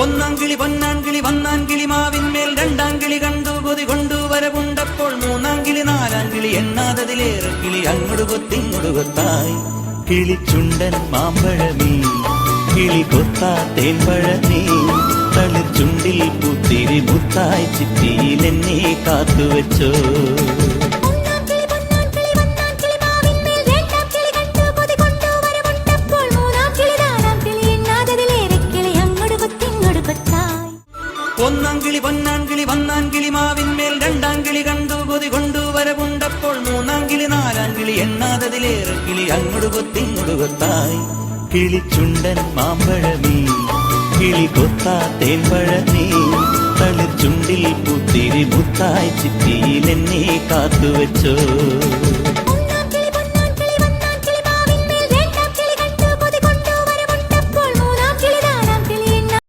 ഒന്നാങ്കിളി പൊന്നാങ്കിളി വന്നാങ്കിളി മാവിന്മേൽ രണ്ടാങ്കിളി കണ്ടു കൊതി കൊണ്ടുവരവുണ്ടപ്പോൾ മൂന്നാങ്കിളി നാലാങ്കിളി എണ്ണാതതിലേറെ കിളി അങ്ങോട് കൊത്തിങ്ങോട് കൊത്തായി കിളിച്ചുണ്ടൻ മാമ്പഴമീ കിളി കൊത്താ തേൻപഴമീ തളിച്ചുണ്ടിൽ പുത്തിരി മുത്തായി ചിറ്റിയിൽ എന്നെ കാത്തുവെച്ചോ ഒന്നാങ്കിളി പൊന്നാങ്കിളി വന്നാങ്കിളി മാവിന്മേൽ രണ്ടാങ്കിളി കണ്ടു കൊതി കൊണ്ടുവരവുണ്ടപ്പോൾ മൂന്നാങ്കിളി നാലാങ്കിളി എണ്ണാതതിലേറെ കിളി അങ്ങോട് കൊത്തിങ്ങോട് കൊത്തായി കിളിച്ചുണ്ടൻ മാമ്പഴമീ കിളി കൊത്താ തേൻപഴമീ തളിച്ചുണ്ടിൽ പുത്തിരി മുത്തായി ചിറ്റിയിൽ എന്നെ കാത്തുവെച്ചോ